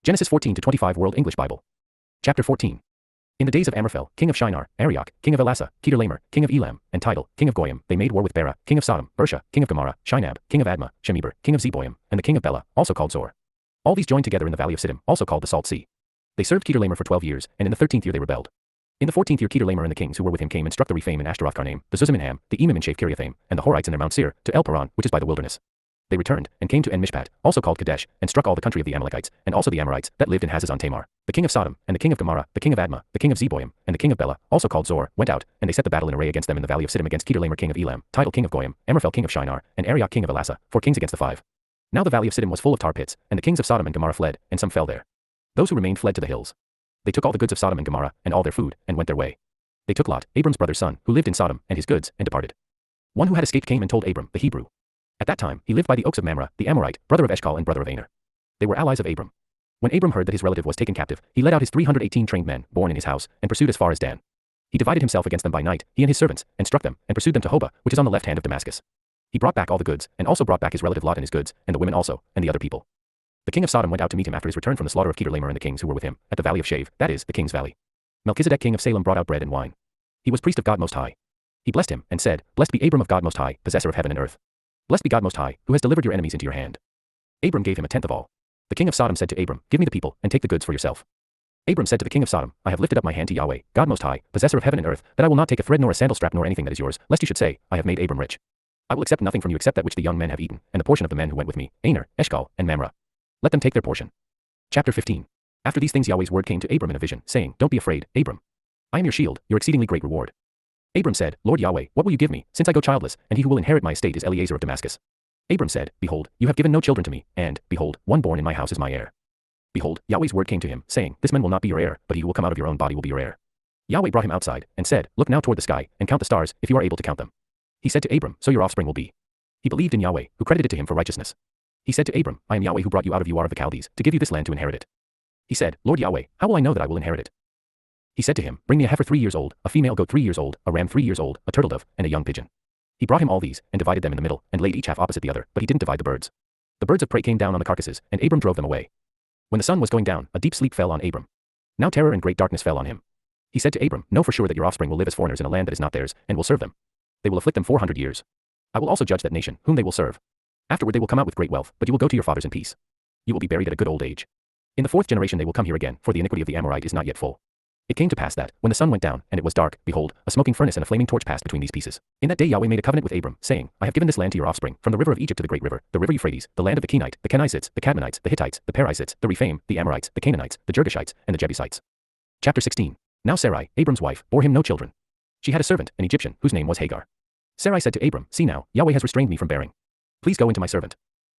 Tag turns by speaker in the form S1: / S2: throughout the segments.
S1: Genesis 14 to 25 World English Bible. Chapter 14. In the days of Amraphel, king of Shinar, Arioch, king of Elasa, Kedorlaomer, king of Elam, and Tidal, king of Goyim, they made war with Bera, king of Sodom, Bersha, king of Gomorrah, Shinab, king of Admah, Shemeber, king of Zeboim, and the king of Bela, also called Zor. All these joined together in the valley of Siddim, also called the Salt Sea. They served Kedorlaomer for 12 years, and in the 13th year they rebelled. In the 14th year Kedorlaomer and the kings who were with him came and struck the Rephaim in Ashtaroth Karnaim, the Zuzim in Ham, the Emim in Shaph Kiriathaim, and the Horites in their Mount Seir, to El Paran, which is by the wilderness. They returned, and came to En Mishpat, also called Kadesh, and struck all the country of the Amalekites, and also the Amorites, that lived in Hazazon Tamar. The king of Sodom, and the king of Gomorrah, the king of Admah, the king of Zeboim, and the king of Bela, also called Zor, went out, and they set the battle in array against them in the valley of Siddim against Kedorlaomer king of Elam, Tidal king of Goyim, Amraphel king of Shinar, and Arioch king of Elasa, 4 kings against the 5. Now the valley of Siddim was full of tar pits, and the kings of Sodom and Gomorrah fled, and some fell there. Those who remained fled to the hills. They took all the goods of Sodom and Gomorrah, and all their food, and went their way. They took Lot, Abram's brother's son, who lived in Sodom, and his goods, and departed. One who had escaped came and told Abram, the Hebrew. At that time, he lived by the oaks of Mamre, the Amorite, brother of Eshcol and brother of Aner. They were allies of Abram. When Abram heard that his relative was taken captive, he led out his 318 trained men, born in his house, and pursued as far as Dan. He divided himself against them by night, he and his servants, and struck them, and pursued them to Hobah, which is on the left hand of Damascus. He brought back all the goods, and also brought back his relative Lot and his goods, and the women also, and the other people. The king of Sodom went out to meet him after his return from the slaughter of Kedorlaomer and the kings who were with him, at the valley of Shave, that is, the king's valley. Melchizedek king of Salem brought out bread and wine. He was priest of God Most High. He blessed him, and said, Blessed be Abram of God Most High, possessor of heaven and earth. Blessed be God Most High, who has delivered your enemies into your hand. Abram gave him a tenth of all. The king of Sodom said to Abram, Give me the people, and take the goods for yourself. Abram said to the king of Sodom, I have lifted up my hand to Yahweh, God Most High, possessor of heaven and earth, that I will not take a thread nor a sandal strap nor anything that is yours, lest you should say, I have made Abram rich. I will accept nothing from you except that which the young men have eaten, and the portion of the men who went with me, Aner, Eshcol, and Mamre. Let them take their portion. Chapter 15. After these things Yahweh's word came to Abram in a vision, saying, Don't be afraid, Abram. I am your shield, your exceedingly great reward. Abram said, Lord Yahweh, what will you give me, since I go childless, and he who will inherit my estate is Eliezer of Damascus? Abram said, Behold, you have given no children to me, and, behold, one born in my house is my heir. Behold, Yahweh's word came to him, saying, This man will not be your heir, but he who will come out of your own body will be your heir. Yahweh brought him outside, and said, Look now toward the sky, and count the stars, if you are able to count them. He said to Abram, So your offspring will be. He believed in Yahweh, who credited it to him for righteousness. He said to Abram, I am Yahweh who brought you out of Ur of the Chaldees, to give you this land to inherit it. He said, Lord Yahweh, how will I know that I will inherit it? He said to him, Bring me a heifer 3 years old, a female goat 3 years old, a ram 3 years old, a turtle dove, and a young pigeon. He brought him all these, and divided them in the middle, and laid each half opposite the other, but he didn't divide the birds. The birds of prey came down on the carcasses, and Abram drove them away. When the sun was going down, a deep sleep fell on Abram. Now terror and great darkness fell on him. He said to Abram, Know for sure that your offspring will live as foreigners in a land that is not theirs, and will serve them. They will afflict them 400 years. I will also judge that nation, whom they will serve. Afterward they will come out with great wealth, but you will go to your fathers in peace. You will be buried at a good old age. In the 4th generation they will come here again, for the iniquity of the Amorite is not yet full. It came to pass that, when the sun went down, and it was dark, behold, a smoking furnace and a flaming torch passed between these pieces. In that day Yahweh made a covenant with Abram, saying, I have given this land to your offspring, from the river of Egypt to the great river, the river Euphrates, the land of the Kenite, the Kenizzites, the Cadmonites, the Hittites, the Perizzites, the Rephaim, the Amorites, the Canaanites, the Girgashites, and the Jebusites. Chapter 16. Now Sarai, Abram's wife, bore him no children. She had a servant, an Egyptian, whose name was Hagar. Sarai said to Abram, See now, Yahweh has restrained me from bearing. Please go into my servant.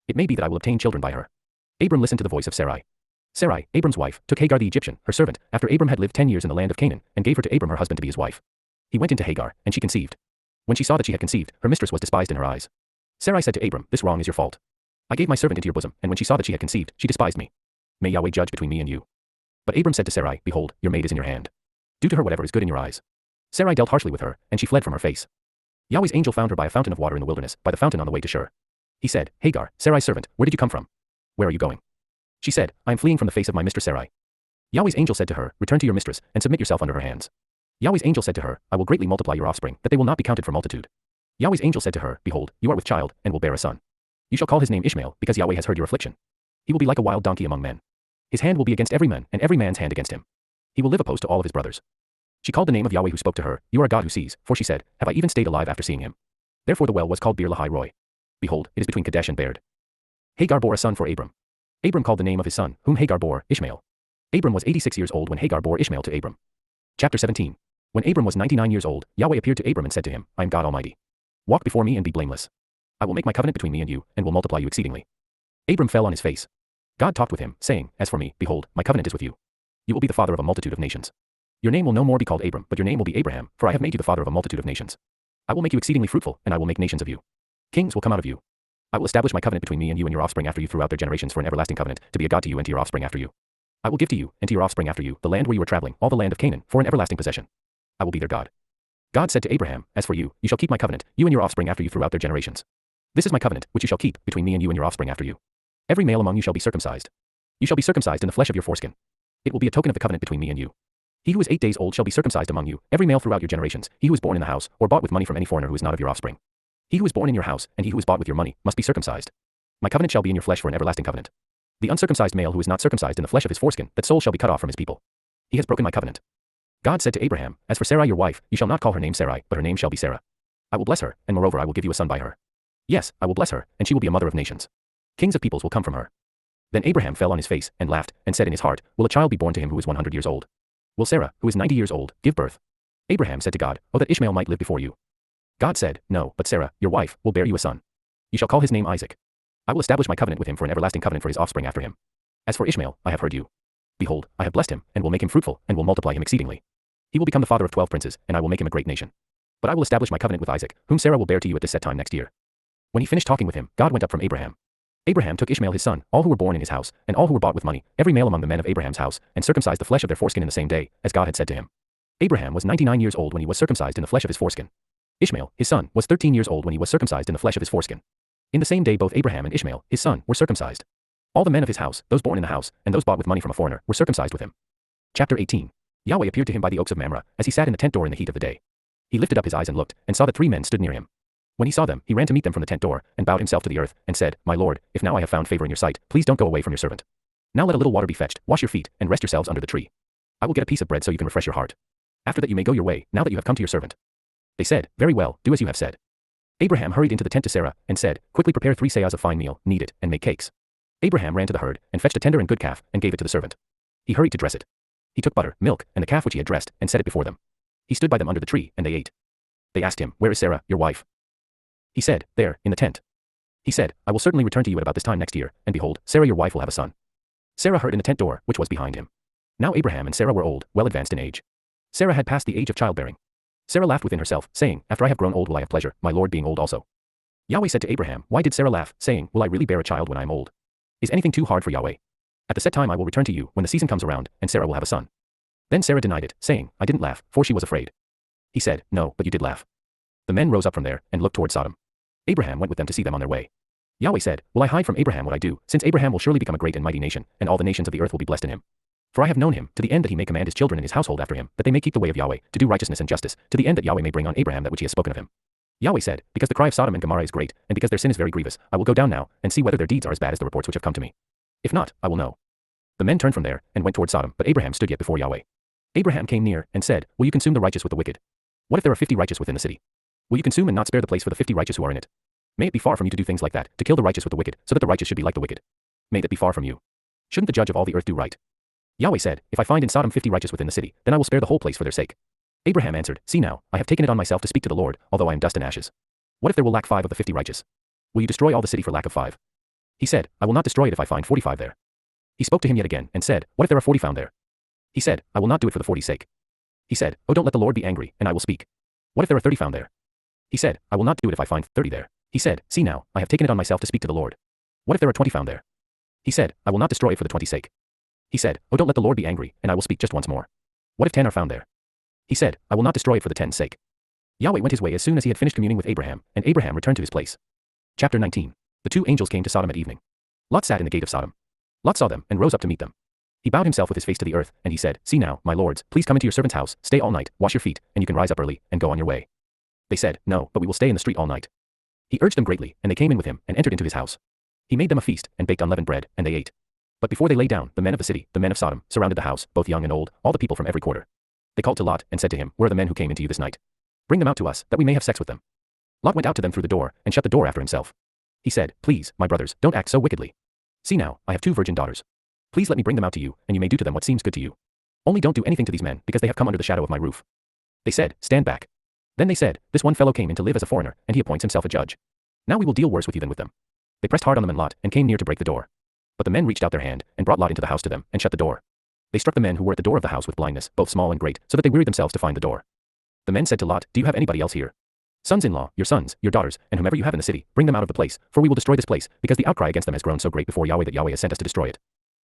S1: It may be that I will obtain children by her. Abram listened to the voice of Sarai. Sarai, Abram's wife, took Hagar the Egyptian, her servant, after Abram had lived 10 years in the land of Canaan, and gave her to Abram her husband to be his wife. He went into Hagar, and she conceived. When she saw that she had conceived, her mistress was despised in her eyes. Sarai said to Abram, This wrong is your fault. I gave my servant into your bosom, and when she saw that she had conceived, she despised me. May Yahweh judge between me and you. But Abram said to Sarai, Behold, your maid is in your hand. Do to her whatever is good in your eyes. Sarai dealt harshly with her, and she fled from her face. Yahweh's angel found her by a fountain of water in the wilderness, by the fountain on the way to Shur. He said, Hagar, Sarai's servant, where did you come from? Where are you going? She said, I am fleeing from the face of my mistress Sarai. Yahweh's angel said to her, Return to your mistress, and submit yourself under her hands. Yahweh's angel said to her, I will greatly multiply your offspring, that they will not be counted for multitude. Yahweh's angel said to her, Behold, you are with child, and will bear a son. You shall call his name Ishmael, because Yahweh has heard your affliction. He will be like a wild donkey among men. His hand will be against every man, and every man's hand against him. He will live opposed to all of his brothers. She called the name of Yahweh who spoke to her, You are a God who sees, for she said, Have I even stayed alive after seeing him? Therefore the well was called Beer Lahai Roi. Behold, it is between Kadesh and Bered. Hagar bore a son for Abram. Abram called the name of his son, whom Hagar bore, Ishmael. Abram was 86 years old when Hagar bore Ishmael to Abram. Chapter 17. When Abram was 99 years old, Yahweh appeared to Abram and said to him, I am God Almighty. Walk before me and be blameless. I will make my covenant between me and you, and will multiply you exceedingly. Abram fell on his face. God talked with him, saying, As for me, behold, my covenant is with you. You will be the father of a multitude of nations. Your name will no more be called Abram, but your name will be Abraham, for I have made you the father of a multitude of nations. I will make you exceedingly fruitful, and I will make nations of you. Kings will come out of you. I will establish my covenant between me and you and your offspring after you throughout their generations for an everlasting covenant, to be a God to you and to your offspring after you. I will give to you, and to your offspring after you, the land where you are traveling, all the land of Canaan, for an everlasting possession. I will be their God. God said to Abraham, As for you, you shall keep my covenant, you and your offspring after you throughout their generations. This is my covenant, which you shall keep, between me and your offspring after you. Every male among you shall be circumcised. You shall be circumcised in the flesh of your foreskin. It will be a token of the covenant between me and you. He who is 8 days old shall be circumcised among you, every male throughout your generations, he who is born in the house, or bought with money from any foreigner who is not of your offspring. He who is born in your house, and he who is bought with your money, must be circumcised. My covenant shall be in your flesh for an everlasting covenant. The uncircumcised male who is not circumcised in the flesh of his foreskin, that soul shall be cut off from his people. He has broken my covenant. God said to Abraham, As for Sarai your wife, you shall not call her name Sarai, but her name shall be Sarah. I will bless her, and moreover I will give you a son by her. Yes, I will bless her, and she will be a mother of nations. Kings of peoples will come from her. Then Abraham fell on his face, and laughed, and said in his heart, Will a child be born to him who is 100 years old? Will Sarah, who is 90 years old, give birth? Abraham said to God, Oh that Ishmael might live before you. God said, No, but Sarah, your wife, will bear you a son. You shall call his name Isaac. I will establish my covenant with him for an everlasting covenant for his offspring after him. As for Ishmael, I have heard you. Behold, I have blessed him, and will make him fruitful, and will multiply him exceedingly. He will become the father of 12 princes, and I will make him a great nation. But I will establish my covenant with Isaac, whom Sarah will bear to you at this set time next year. When he finished talking with him, God went up from Abraham. Abraham took Ishmael his son, all who were born in his house, and all who were bought with money, every male among the men of Abraham's house, and circumcised the flesh of their foreskin in the same day, as God had said to him. Abraham was 99 years old when he was circumcised in the flesh of his foreskin. Ishmael, his son, was 13 years old when he was circumcised in the flesh of his foreskin. In the same day both Abraham and Ishmael, his son, were circumcised. All the men of his house, those born in the house, and those bought with money from a foreigner, were circumcised with him. Chapter 18. Yahweh appeared to him by the oaks of Mamre, as he sat in the tent door in the heat of the day. He lifted up his eyes and looked, and saw that 3 men stood near him. When he saw them, he ran to meet them from the tent door, and bowed himself to the earth, and said, My lord, if now I have found favor in your sight, please don't go away from your servant. Now let a little water be fetched, wash your feet, and rest yourselves under the tree. I will get a piece of bread so you can refresh your heart. After that you may go your way, now that you have come to your servant. They said, Very well, do as you have said. Abraham hurried into the tent to Sarah, and said, Quickly prepare 3 seahs of fine meal, knead it, and make cakes. Abraham ran to the herd, and fetched a tender and good calf, and gave it to the servant. He hurried to dress it. He took butter, milk, and the calf which he had dressed, and set it before them. He stood by them under the tree, and they ate. They asked him, Where is Sarah, your wife? He said, There, in the tent. He said, I will certainly return to you at about this time next year, and behold, Sarah your wife will have a son. Sarah heard in the tent door, which was behind him. Now Abraham and Sarah were old, well advanced in age. Sarah had passed the age of childbearing. Sarah laughed within herself, saying, After I have grown old will I have pleasure, my lord being old also. Yahweh said to Abraham, Why did Sarah laugh, saying, Will I really bear a child when I am old? Is anything too hard for Yahweh? At the set time I will return to you, when the season comes around, and Sarah will have a son. Then Sarah denied it, saying, I didn't laugh, for she was afraid. He said, No, but you did laugh. The men rose up from there, and looked toward Sodom. Abraham went with them to see them on their way. Yahweh said, Will I hide from Abraham what I do, since Abraham will surely become a great and mighty nation, and all the nations of the earth will be blessed in him? For I have known him, to the end that he may command his children and his household after him, that they may keep the way of Yahweh, to do righteousness and justice, to the end that Yahweh may bring on Abraham that which he has spoken of him. Yahweh said, Because the cry of Sodom and Gomorrah is great, and because their sin is very grievous, I will go down now, and see whether their deeds are as bad as the reports which have come to me. If not, I will know. The men turned from there, and went toward Sodom, but Abraham stood yet before Yahweh. Abraham came near, and said, Will you consume the righteous with the wicked? What if there are 50 righteous within the city? Will you consume and not spare the place for the 50 righteous who are in it? May it be far from you to do things like that, to kill the righteous with the wicked, so that the righteous should be like the wicked. May that be far from you. Shouldn't the judge of all the earth do right? Yahweh said, If I find in Sodom 50 righteous within the city, then I will spare the whole place for their sake. Abraham answered, See now, I have taken it on myself to speak to the Lord, although I am dust and ashes. What if there will lack 5 of the 50 righteous? Will you destroy all the city for lack of 5? He said, I will not destroy it if I find 45 there. He spoke to him yet again, and said, What if there are 40 found there? He said, I will not do it for the 40's sake. He said, Oh, don't let the Lord be angry, and I will speak. What if there are 30 found there? He said, I will not do it if I find 30 there. He said, See now, I have taken it on myself to speak to the Lord. What if there are 20 found there? He said, I will not destroy it for the 20's sake. He said, Oh, don't let the Lord be angry, and I will speak just once more. What if 10 are found there? He said, I will not destroy it for the 10's sake. Yahweh went his way as soon as he had finished communing with Abraham, and Abraham returned to his place. Chapter 19. The 2 angels came to Sodom at evening. Lot sat in the gate of Sodom. Lot saw them, and rose up to meet them. He bowed himself with his face to the earth, and he said, See now, my lords, please come into your servant's house, stay all night, wash your feet, and you can rise up early, and go on your way. They said, No, but we will stay in the street all night. He urged them greatly, and they came in with him, and entered into his house. He made them a feast, and baked unleavened bread, and they ate. But before they lay down, the men of the city, the men of Sodom, surrounded the house, both young and old, all the people from every quarter. They called to Lot, and said to him, Where are the men who came into you this night? Bring them out to us, that we may have sex with them. Lot went out to them through the door, and shut the door after himself. He said, Please, my brothers, don't act so wickedly. See now, I have 2 virgin daughters. Please let me bring them out to you, and you may do to them what seems good to you. Only don't do anything to these men, because they have come under the shadow of my roof. They said, Stand back. Then they said, This one fellow came in to live as a foreigner, and he appoints himself a judge. Now we will deal worse with you than with them. They pressed hard on them and Lot, and came near to break the door. But the men reached out their hand, and brought Lot into the house to them, and shut the door. They struck the men who were at the door of the house with blindness, both small and great, so that they wearied themselves to find the door. The men said to Lot, Do you have anybody else here? Sons-in-law, your sons, your daughters, and whomever you have in the city, bring them out of the place, for we will destroy this place, because the outcry against them has grown so great before Yahweh that Yahweh has sent us to destroy it.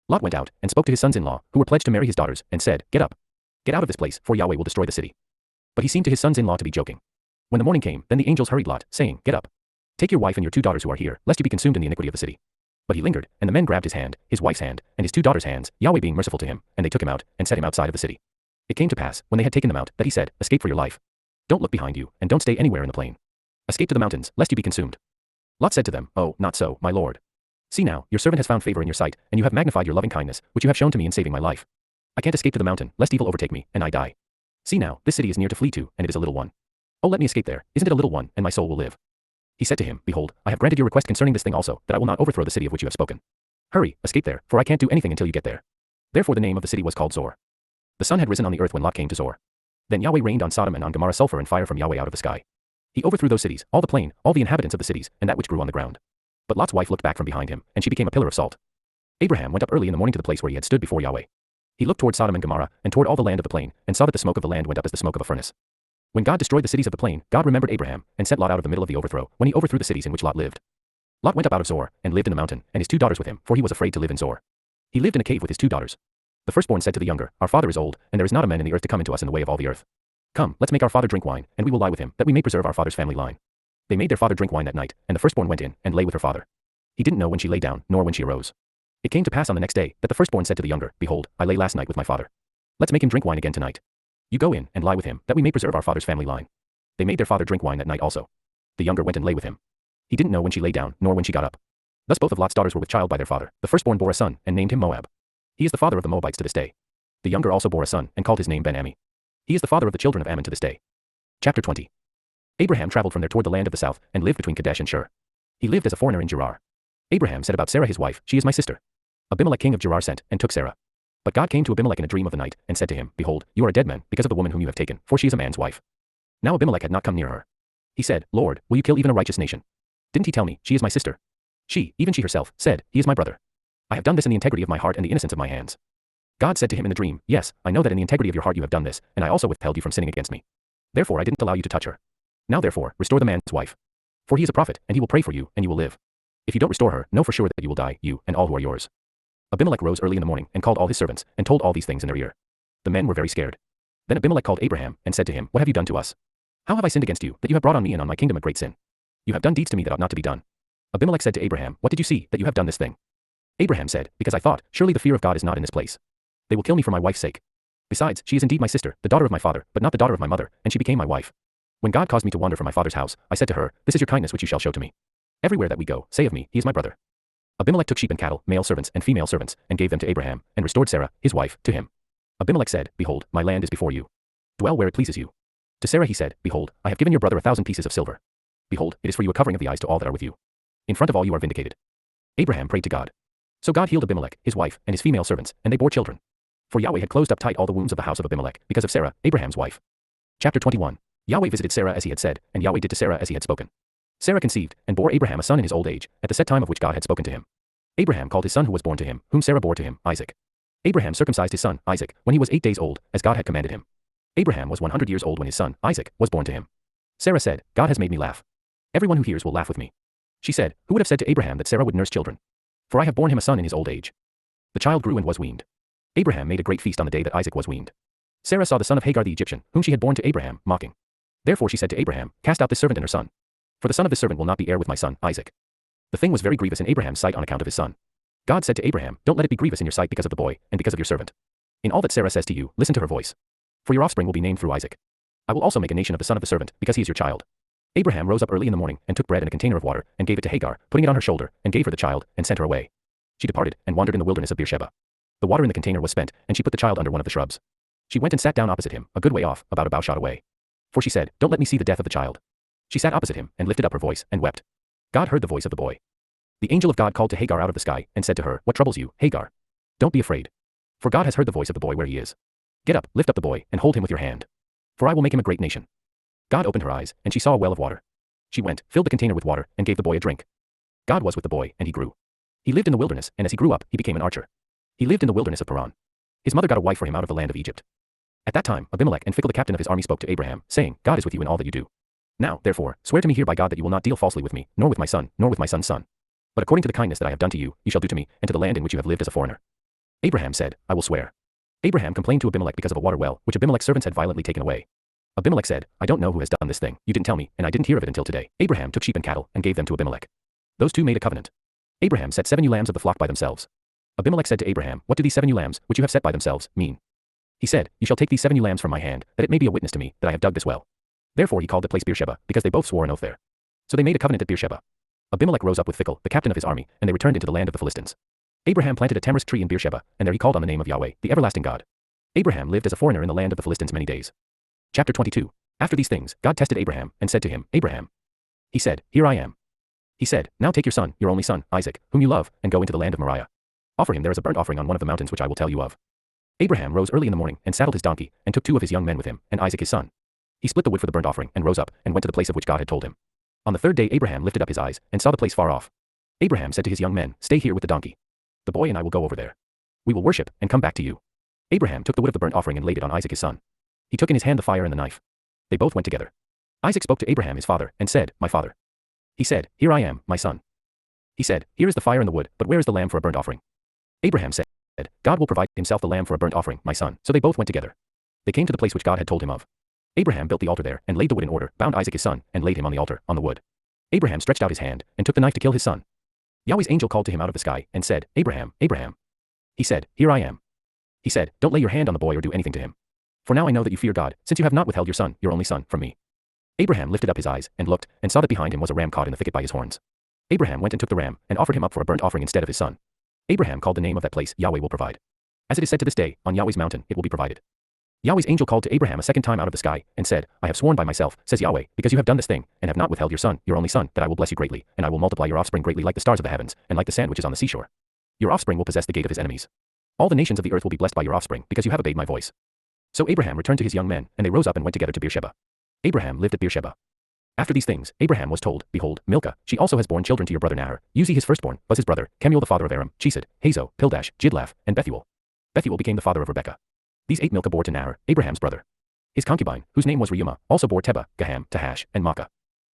S1: Lot went out, and spoke to his sons-in-law, who were pledged to marry his daughters, and said, Get up. Get out of this place, for Yahweh will destroy the city. But he seemed to his sons-in-law to be joking. When the morning came, then the angels hurried Lot, saying, Get up. Take your wife and your 2 daughters who are here, lest you be consumed in the iniquity of the city. But he lingered, and the men grabbed his hand, his wife's hand, and his 2 daughters' hands, Yahweh being merciful to him, and they took him out, and set him outside of the city. It came to pass, when they had taken them out, that he said, Escape for your life. Don't look behind you, and don't stay anywhere in the plain. Escape to the mountains, lest you be consumed. Lot said to them, Oh, not so, my lord. See now, your servant has found favor in your sight, and you have magnified your loving kindness, which you have shown to me in saving my life. I can't escape to the mountain, lest evil overtake me, and I die. See now, this city is near to flee to, and it is a little one. Oh, let me escape there, isn't it a little one, and my soul will live. He said to him, Behold, I have granted your request concerning this thing also, that I will not overthrow the city of which you have spoken. Hurry, escape there, for I can't do anything until you get there. Therefore the name of the city was called Zor. The sun had risen on the earth when Lot came to Zor. Then Yahweh rained on Sodom and on Gomorrah sulfur and fire from Yahweh out of the sky. He overthrew those cities, all the plain, all the inhabitants of the cities, and that which grew on the ground. But Lot's wife looked back from behind him, and she became a pillar of salt. Abraham went up early in the morning to the place where he had stood before Yahweh. He looked toward Sodom and Gomorrah, and toward all the land of the plain, and saw that the smoke of the land went up as the smoke of a furnace. When God destroyed the cities of the plain, God remembered Abraham, and sent Lot out of the middle of the overthrow, when he overthrew the cities in which Lot lived. Lot went up out of Zor, and lived in the mountain, and his 2 daughters with him, for he was afraid to live in Zor. He lived in a cave with his 2 daughters. The firstborn said to the younger, Our father is old, and there is not a man in the earth to come into us in the way of all the earth. Come, let's make our father drink wine, and we will lie with him, that we may preserve our father's family line. They made their father drink wine that night, and the firstborn went in, and lay with her father. He didn't know when she lay down, nor when she arose. It came to pass on the next day, that the firstborn said to the younger, Behold, I lay last night with my father. Let's make him drink wine again tonight. You go in, and lie with him, that we may preserve our father's family line. They made their father drink wine that night also. The younger went and lay with him. He didn't know when she lay down, nor when she got up. Thus both of Lot's daughters were with child by their father. The firstborn bore a son, and named him Moab. He is the father of the Moabites to this day. The younger also bore a son, and called his name Ben-Ammi. He is the father of the children of Ammon to this day. Chapter 20. Abraham traveled from there toward the land of the south, and lived between Kadesh and Shur. He lived as a foreigner in Gerar. Abraham said about Sarah his wife, She is my sister. Abimelech king of Gerar sent, and took Sarah. But God came to Abimelech in a dream of the night, and said to him, Behold, you are a dead man, because of the woman whom you have taken, for she is a man's wife. Now Abimelech had not come near her. He said, Lord, will you kill even a righteous nation? Didn't he tell me, She is my sister? She, even she herself, said, He is my brother. I have done this in the integrity of my heart and the innocence of my hands. God said to him in the dream, Yes, I know that in the integrity of your heart you have done this, and I also withheld you from sinning against me. Therefore I didn't allow you to touch her. Now therefore, restore the man's wife. For he is a prophet, and he will pray for you, and you will live. If you don't restore her, know for sure that you will die, you, and all who are yours. Abimelech rose early in the morning, and called all his servants, and told all these things in their ear. The men were very scared. Then Abimelech called Abraham, and said to him, What have you done to us? How have I sinned against you, that you have brought on me and on my kingdom a great sin? You have done deeds to me that ought not to be done. Abimelech said to Abraham, What did you see, that you have done this thing? Abraham said, Because I thought, surely the fear of God is not in this place. They will kill me for my wife's sake. Besides, she is indeed my sister, the daughter of my father, but not the daughter of my mother, and she became my wife. When God caused me to wander from my father's house, I said to her, This is your kindness which you shall show to me. Everywhere that we go, say of me, He is my brother. Abimelech took sheep and cattle, male servants and female servants, and gave them to Abraham, and restored Sarah, his wife, to him. Abimelech said, Behold, my land is before you. Dwell where it pleases you. To Sarah he said, Behold, I have given your brother 1,000 pieces of silver. Behold, it is for you a covering of the eyes to all that are with you. In front of all you are vindicated. Abraham prayed to God. So God healed Abimelech, his wife, and his female servants, and they bore children. For Yahweh had closed up tight all the wombs of the house of Abimelech, because of Sarah, Abraham's wife. Chapter 21. Yahweh visited Sarah as he had said, and Yahweh did to Sarah as he had spoken. Sarah conceived, and bore Abraham a son in his old age, at the set time of which God had spoken to him. Abraham called his son who was born to him, whom Sarah bore to him, Isaac. Abraham circumcised his son, Isaac, when he was 8 days old, as God had commanded him. Abraham was 100 years old when his son, Isaac, was born to him. Sarah said, God has made me laugh. Everyone who hears will laugh with me. She said, Who would have said to Abraham that Sarah would nurse children? For I have borne him a son in his old age. The child grew and was weaned. Abraham made a great feast on the day that Isaac was weaned. Sarah saw the son of Hagar the Egyptian, whom she had borne to Abraham, mocking. Therefore she said to Abraham, Cast out this servant and her son. For the son of this servant will not be heir with my son, Isaac. The thing was very grievous in Abraham's sight on account of his son. God said to Abraham, Don't let it be grievous in your sight because of the boy, and because of your servant. In all that Sarah says to you, listen to her voice. For your offspring will be named through Isaac. I will also make a nation of the son of the servant, because he is your child. Abraham rose up early in the morning, and took bread and a container of water, and gave it to Hagar, putting it on her shoulder, and gave her the child, and sent her away. She departed, and wandered in the wilderness of Beersheba. The water in the container was spent, and she put the child under one of the shrubs. She went and sat down opposite him, a good way off, about a bowshot away. For she said, Don't let me see the death of the child. She sat opposite him, and lifted up her voice, and wept. God heard the voice of the boy. The angel of God called to Hagar out of the sky, and said to her, What troubles you, Hagar? Don't be afraid. For God has heard the voice of the boy where he is. Get up, lift up the boy, and hold him with your hand. For I will make him a great nation. God opened her eyes, and she saw a well of water. She went, filled the container with water, and gave the boy a drink. God was with the boy, and he grew. He lived in the wilderness, and as he grew up, he became an archer. He lived in the wilderness of Paran. His mother got a wife for him out of the land of Egypt. At that time, Abimelech and Phicol the captain of his army spoke to Abraham, saying, God is with you in all that you do. Now, therefore, swear to me here by God that you will not deal falsely with me, nor with my son, nor with my son's son. But according to the kindness that I have done to you, you shall do to me, and to the land in which you have lived as a foreigner. Abraham said, I will swear. Abraham complained to Abimelech because of a water well, which Abimelech's servants had violently taken away. Abimelech said, I don't know who has done this thing, you didn't tell me, and I didn't hear of it until today. Abraham took sheep and cattle, and gave them to Abimelech. Those two made a covenant. Abraham set 7 ewe lambs of the flock by themselves. Abimelech said to Abraham, What do these 7 ewe lambs, which you have set by themselves, mean? He said, You shall take these 7 ewe lambs from my hand, that it may be a witness to me, that I have dug this well. Therefore he called the place Beersheba, because they both swore an oath there. So they made a covenant at Beersheba. Abimelech rose up with Phicol, the captain of his army, and they returned into the land of the Philistines. Abraham planted a tamarisk tree in Beersheba, and there he called on the name of Yahweh, the everlasting God. Abraham lived as a foreigner in the land of the Philistines many days. Chapter 22. After these things, God tested Abraham, and said to him, Abraham. He said, Here I am. He said, Now take your son, your only son, Isaac, whom you love, and go into the land of Moriah. Offer him there as a burnt offering on one of the mountains which I will tell you of. Abraham rose early in the morning, and saddled his donkey, and took 2 of his young men with him, and Isaac his son. He split the wood for the burnt offering, and rose up, and went to the place of which God had told him. On the 3rd day Abraham lifted up his eyes, and saw the place far off. Abraham said to his young men, Stay here with the donkey. The boy and I will go over there. We will worship, and come back to you. Abraham took the wood of the burnt offering and laid it on Isaac his son. He took in his hand the fire and the knife. They both went together. Isaac spoke to Abraham his father, and said, My father. He said, Here I am, my son. He said, Here is the fire and the wood, but where is the lamb for a burnt offering? Abraham said, God will provide himself the lamb for a burnt offering, my son. So they both went together. They came to the place which God had told him of. Abraham built the altar there, and laid the wood in order, bound Isaac his son, and laid him on the altar, on the wood. Abraham stretched out his hand, and took the knife to kill his son. Yahweh's angel called to him out of the sky, and said, Abraham, Abraham. He said, Here I am. He said, Don't lay your hand on the boy or do anything to him. For now I know that you fear God, since you have not withheld your son, your only son, from me. Abraham lifted up his eyes, and looked, and saw that behind him was a ram caught in the thicket by his horns. Abraham went and took the ram, and offered him up for a burnt offering instead of his son. Abraham called the name of that place, Yahweh will provide. As it is said to this day, on Yahweh's mountain it will be provided. Yahweh's angel called to Abraham a second time out of the sky, and said, I have sworn by myself, says Yahweh, because you have done this thing, and have not withheld your son, your only son, that I will bless you greatly, and I will multiply your offspring greatly like the stars of the heavens, and like the sand which is on the seashore. Your offspring will possess the gate of his enemies. All the nations of the earth will be blessed by your offspring, because you have obeyed my voice. So Abraham returned to his young men, and they rose up and went together to Beersheba. Abraham lived at Beersheba. After these things, Abraham was told, Behold, Milcah, she also has borne children to your brother Nahor. Uzi his firstborn, was his brother, Kemuel the father of Aram, Chesed, Hazo, Pildash, Jidlaph, and Bethuel. Bethuel became the father of Rebekah. These 8 Milcah bore to Nahor, Abraham's brother. His concubine, whose name was Reumah, also bore Tebah, Gaham, Tahash, and Maacah.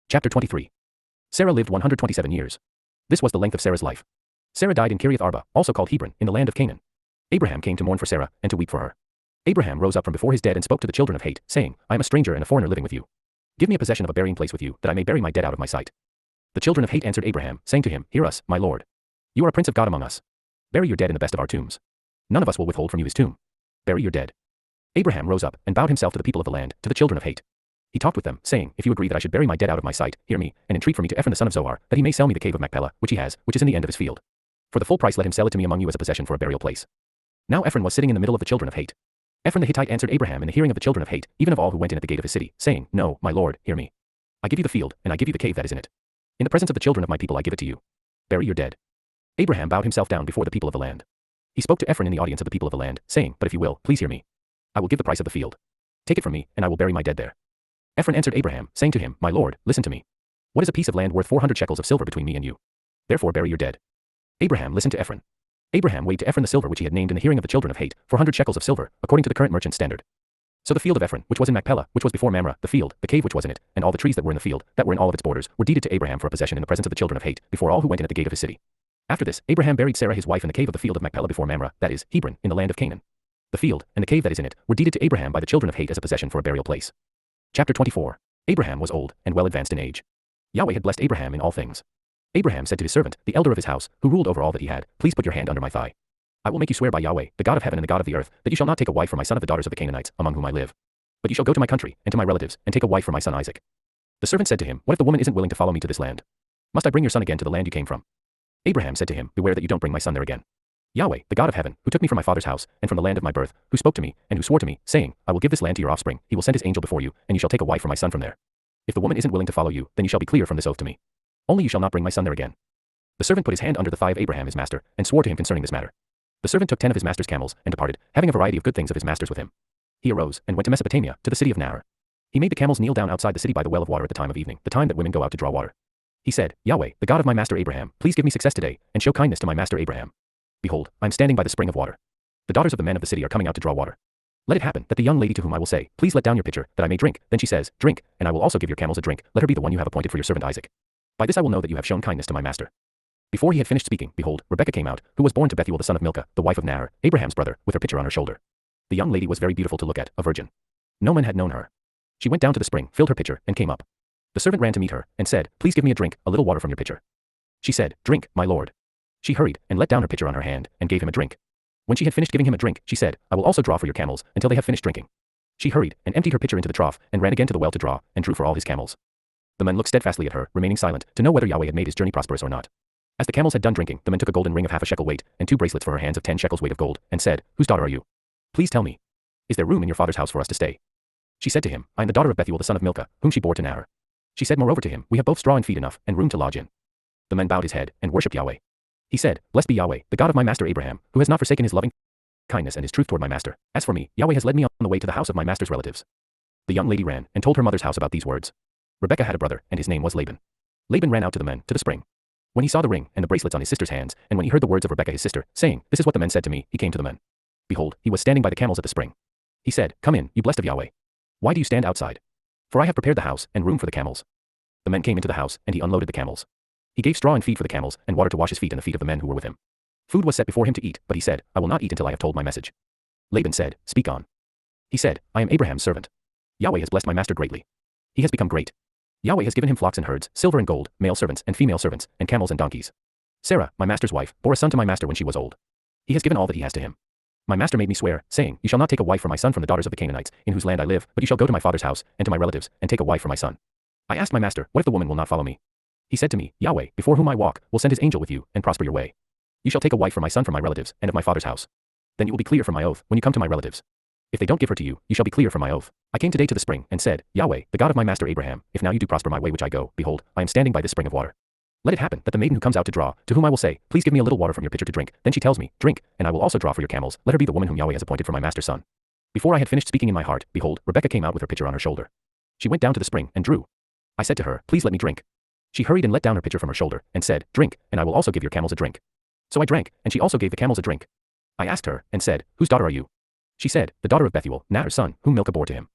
S1: Chapter 23. Sarah lived 127 years. This was the length of Sarah's life. Sarah died in Kiriath Arba, also called Hebron, in the land of Canaan. Abraham came to mourn for Sarah, and to weep for her. Abraham rose up from before his dead and spoke to the children of Het, saying, I am a stranger and a foreigner living with you. Give me a possession of a burying place with you, that I may bury my dead out of my sight. The children of Het answered Abraham, saying to him, Hear us, my lord. You are a prince of God among us. Bury your dead in the best of our tombs. None of us will withhold from you his tomb. Bury your dead. Abraham rose up, and bowed himself to the people of the land, to the children of Het. He talked with them, saying, If you agree that I should bury my dead out of my sight, hear me, and entreat for me to Ephron the son of Zohar, that he may sell me the cave of Machpelah, which he has, which is in the end of his field. For the full price let him sell it to me among you as a possession for a burial place. Now Ephron was sitting in the middle of the children of Het. Ephron the Hittite answered Abraham in the hearing of the children of Het, even of all who went in at the gate of his city, saying, No, my lord, hear me. I give you the field, and I give you the cave that is in it. In the presence of the children of my people I give it to you. Bury your dead. Abraham bowed himself down before the people of the land. He spoke to Ephron in the audience of the people of the land, saying, But if you will, please hear me. I will give the price of the field. Take it from me, and I will bury my dead there. Ephron answered Abraham, saying to him, My lord, listen to me. What is a piece of land worth 400 shekels of silver between me and you? Therefore bury your dead. Abraham listened to Ephron. Abraham weighed to Ephron the silver which he had named in the hearing of the children of Het, 400 shekels of silver, according to the current merchant standard. So the field of Ephron, which was in Machpelah, which was before Mamre, the field, the cave which was in it, and all the trees that were in the field, that were in all of its borders, were deeded to Abraham for a possession in the presence of the children of Het, before all who went in at the gate of his city. After this, Abraham buried Sarah his wife in the cave of the field of Machpelah before Mamre, that is, Hebron, in the land of Canaan. The field, and the cave that is in it, were deeded to Abraham by the children of Het as a possession for a burial place. Chapter 24. Abraham was old, and well advanced in age. Yahweh had blessed Abraham in all things. Abraham said to his servant, the elder of his house, who ruled over all that he had, Please put your hand under my thigh. I will make you swear by Yahweh, the God of heaven and the God of the earth, that you shall not take a wife for my son of the daughters of the Canaanites, among whom I live. But you shall go to my country, and to my relatives, and take a wife for my son Isaac. The servant said to him, What if the woman isn't willing to follow me to this land? Must I bring your son again to the land you came from? Abraham said to him, Beware that you don't bring my son there again. Yahweh, the God of heaven, who took me from my father's house, and from the land of my birth, who spoke to me, and who swore to me, saying, I will give this land to your offspring, he will send his angel before you, and you shall take a wife for my son from there. If the woman isn't willing to follow you, then you shall be clear from this oath to me. Only you shall not bring my son there again. The servant put his hand under the thigh of Abraham his master, and swore to him concerning this matter. The servant took 10 of his master's camels, and departed, having a variety of good things of his master's with him. He arose, and went to Mesopotamia, to the city of Nahor. He made the camels kneel down outside the city by the well of water at the time of evening, the time that women go out to draw water. He said, Yahweh, the God of my master Abraham, please give me success today, and show kindness to my master Abraham. Behold, I am standing by the spring of water. The daughters of the men of the city are coming out to draw water. Let it happen that the young lady to whom I will say, Please let down your pitcher, that I may drink, then she says, Drink, and I will also give your camels a drink, let her be the one you have appointed for your servant Isaac. By this I will know that you have shown kindness to my master. Before he had finished speaking, behold, Rebekah came out, who was born to Bethuel the son of Milcah, the wife of Nahor, Abraham's brother, with her pitcher on her shoulder. The young lady was very beautiful to look at, a virgin. No man had known her. She went down to the spring, filled her pitcher, and came up. The servant ran to meet her, and said, Please give me a drink, a little water from your pitcher. She said, Drink, my lord. She hurried and let down her pitcher on her hand and gave him a drink. When she had finished giving him a drink, she said, I will also draw for your camels until they have finished drinking. She hurried and emptied her pitcher into the trough and ran again to the well to draw and drew for all his camels. The men looked steadfastly at her, remaining silent, to know whether Yahweh had made his journey prosperous or not. As the camels had done drinking, the men took a golden ring of half a shekel weight and 2 bracelets for her hands of 10 shekels weight of gold, and said, Whose daughter are you? Please tell me. Is there room in your father's house for us to stay? She said to him, I am the daughter of Bethuel the son of Milcah, whom she bore to Nahor. She said moreover to him, We have both straw and feed enough, and room to lodge in. The men bowed his head and worshipped Yahweh. He said, Blessed be Yahweh, the God of my master Abraham, who has not forsaken his loving kindness and his truth toward my master. As for me, Yahweh has led me on the way to the house of my master's relatives. The young lady ran and told her mother's house about these words. Rebekah had a brother, and his name was Laban. Laban ran out to the men, to the spring. When he saw the ring and the bracelets on his sister's hands, and when he heard the words of Rebekah his sister, saying, This is what the men said to me, he came to the men. Behold, he was standing by the camels at the spring. He said, Come in, you blessed of Yahweh. Why do you stand outside? For I have prepared the house and room for the camels. The men came into the house, and he unloaded the camels. He gave straw and feed for the camels, and water to wash his feet and the feet of the men who were with him. Food was set before him to eat, but he said, I will not eat until I have told my message. Laban said, Speak on. He said, I am Abraham's servant. Yahweh has blessed my master greatly. He has become great. Yahweh has given him flocks and herds, silver and gold, male servants and female servants, and camels and donkeys. Sarah, my master's wife, bore a son to my master when she was old. He has given all that he has to him. My master made me swear, saying, You shall not take a wife for my son from the daughters of the Canaanites, in whose land I live, but you shall go to my father's house, and to my relatives, and take a wife for my son. I asked my master, What if the woman will not follow me? He said to me, Yahweh, before whom I walk, will send his angel with you, and prosper your way. You shall take a wife for my son from my relatives, and of my father's house. Then you will be clear from my oath, when you come to my relatives. If they don't give her to you, you shall be clear from my oath. I came today to the spring, and said, Yahweh, the God of my master Abraham, if now you do prosper my way which I go, behold, I am standing by this spring of water. Let it happen that the maiden who comes out to draw, to whom I will say, Please give me a little water from your pitcher to drink, then she tells me, Drink, and I will also draw for your camels, let her be the woman whom Yahweh has appointed for my master's son. Before I had finished speaking in my heart, behold, Rebekah came out with her pitcher on her shoulder. She went down to the spring, and drew. I said to her, Please let me drink. She hurried and let down her pitcher from her shoulder, and said, Drink, and I will also give your camels a drink. So I drank, and she also gave the camels a drink. I asked her, and said, Whose daughter are you? She said, The daughter of Bethuel, Nahor's son, whom Milcah bore to him.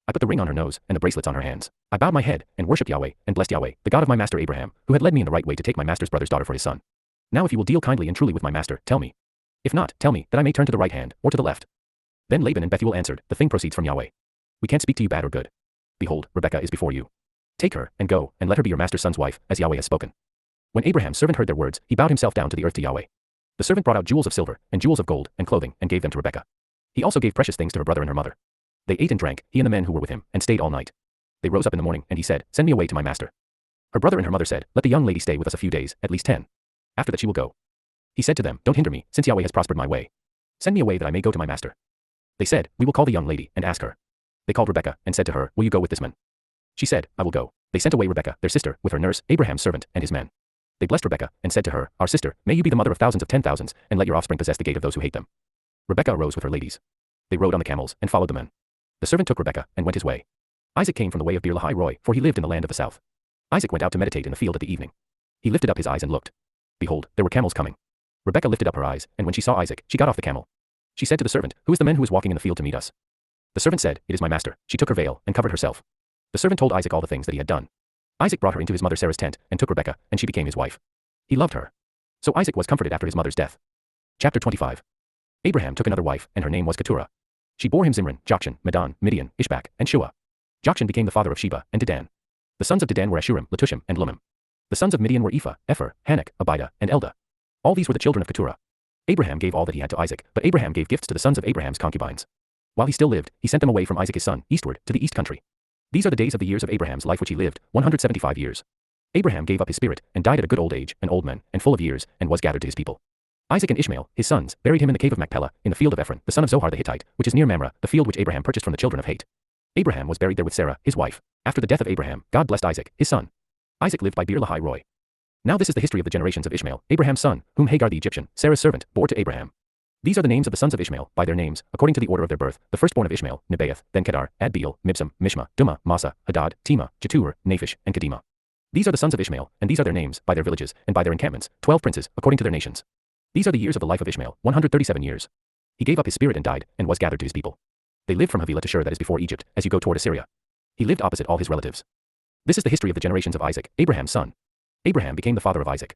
S1: I put the ring on her nose, and the bracelets on her hands. I bowed my head, and worshipped Yahweh, and blessed Yahweh, the God of my master Abraham, who had led me in the right way to take my master's brother's daughter for his son. Now if you will deal kindly and truly with my master, tell me. If not, tell me, that I may turn to the right hand, or to the left. Then Laban and Bethuel answered, The thing proceeds from Yahweh. We can't speak to you bad or good. Behold, Rebekah is before you. Take her, and go, and let her be your master's son's wife, as Yahweh has spoken. When Abraham's servant heard their words, he bowed himself down to the earth to Yahweh. The servant brought out jewels of silver, and jewels of gold, and clothing, and gave them to Rebekah. He also gave precious things to her brother and her mother. They ate and drank, he and the men who were with him, and stayed all night. They rose up in the morning, and he said, Send me away to my master. Her brother and her mother said, Let the young lady stay with us a few days, at least 10. After that she will go. He said to them, Don't hinder me, since Yahweh has prospered my way. Send me away that I may go to my master. They said, We will call the young lady, and ask her. They called Rebekah, and said to her, Will you go with this man? She said, I will go. They sent away Rebekah, their sister, with her nurse, Abraham's servant, and his men. They blessed Rebekah, and said to her, Our sister, may you be the mother of thousands of 10,000s, and let your offspring possess the gate of those who hate them. Rebekah arose with her ladies. They rode on the camels, and followed the men. The servant took Rebekah, and went his way. Isaac came from the way of Beer-lahai-roi, for he lived in the land of the south. Isaac went out to meditate in the field at the evening. He lifted up his eyes and looked. Behold, there were camels coming. Rebekah lifted up her eyes, and when she saw Isaac, she got off the camel. She said to the servant, Who is the man who is walking in the field to meet us? The servant said, It is my master. She took her veil, and covered herself. The servant told Isaac all the things that he had done. Isaac brought her into his mother Sarah's tent, and took Rebekah, and she became his wife. He loved her. So Isaac was comforted after his mother's death. Chapter 25. Abraham took another wife, and her name was Keturah. She bore him Zimran, Jokshan, Medan, Midian, Ishbak, and Shua. Jokshan became the father of Sheba, and Dedan. The sons of Dedan were Ashurim, Letushim, and Lumim. The sons of Midian were Ephah, Epher, Hanok, Abida, and Eldah. All these were the children of Keturah. Abraham gave all that he had to Isaac, but Abraham gave gifts to the sons of Abraham's concubines. While he still lived, he sent them away from Isaac his son, eastward, to the east country. These are the days of the years of Abraham's life which he lived, 175 years. Abraham gave up his spirit, and died at a good old age, an old man, and full of years, and was gathered to his people. Isaac and Ishmael, his sons, buried him in the cave of Machpelah, in the field of Ephron, the son of Zohar the Hittite, which is near Mamre, the field which Abraham purchased from the children of Het. Abraham was buried there with Sarah, his wife. After the death of Abraham, God blessed Isaac, his son. Isaac lived by Beer-lahai-roi. Now this is the history of the generations of Ishmael, Abraham's son, whom Hagar the Egyptian, Sarah's servant, bore to Abraham. These are the names of the sons of Ishmael, by their names, according to the order of their birth, the firstborn of Ishmael, Nebaioth, then Kedar, Adbeel, Mibsam, Mishma, Dumah, Massa, Hadad, Tema, Jetur, Naphish, and Kedemah. These are the sons of Ishmael, and these are their names, by their villages, and by their encampments, 12 princes, according to their nations. These are the years of the life of Ishmael, 137 years. He gave up his spirit and died, and was gathered to his people. They lived from Havilah to Shur that is before Egypt, as you go toward Assyria. He lived opposite all his relatives. This is the history of the generations of Isaac, Abraham's son. Abraham became the father of Isaac.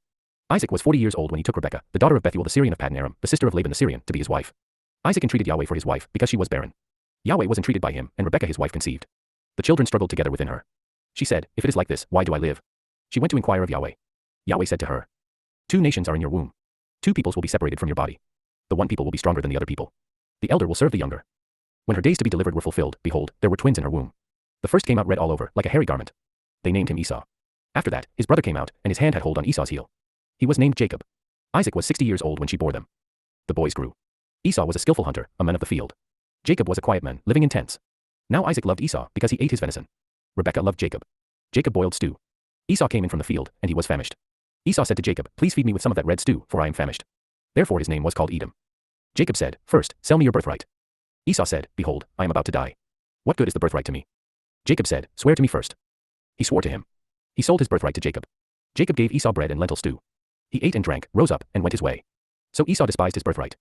S1: Isaac was 40 years old when he took Rebekah, the daughter of Bethuel the Syrian of Paddan Aram, the sister of Laban the Syrian, to be his wife. Isaac entreated Yahweh for his wife, because she was barren. Yahweh was entreated by him, and Rebekah his wife conceived. The children struggled together within her. She said, If it is like this, why do I live? She went to inquire of Yahweh. Yahweh said to her, 2 nations are in your womb. Two peoples will be separated from your body. The one people will be stronger than the other people. The elder will serve the younger. When her days to be delivered were fulfilled, behold, there were twins in her womb. The first came out red all over, like a hairy garment. They named him Esau. After that, his brother came out, and his hand had hold on Esau's heel. He was named Jacob. Isaac was 60 years old when she bore them. The boys grew. Esau was a skillful hunter, a man of the field. Jacob was a quiet man, living in tents. Now Isaac loved Esau because he ate his venison. Rebekah loved Jacob. Jacob boiled stew. Esau came in from the field, and he was famished. Esau said to Jacob, please feed me with some of that red stew, for I am famished. Therefore his name was called Edom. Jacob said, first, sell me your birthright. Esau said, behold, I am about to die. What good is the birthright to me? Jacob said, swear to me first. He swore to him. He sold his birthright to Jacob. Jacob gave Esau bread and lentil stew. He ate and drank, rose up, and went his way. So Esau despised his birthright.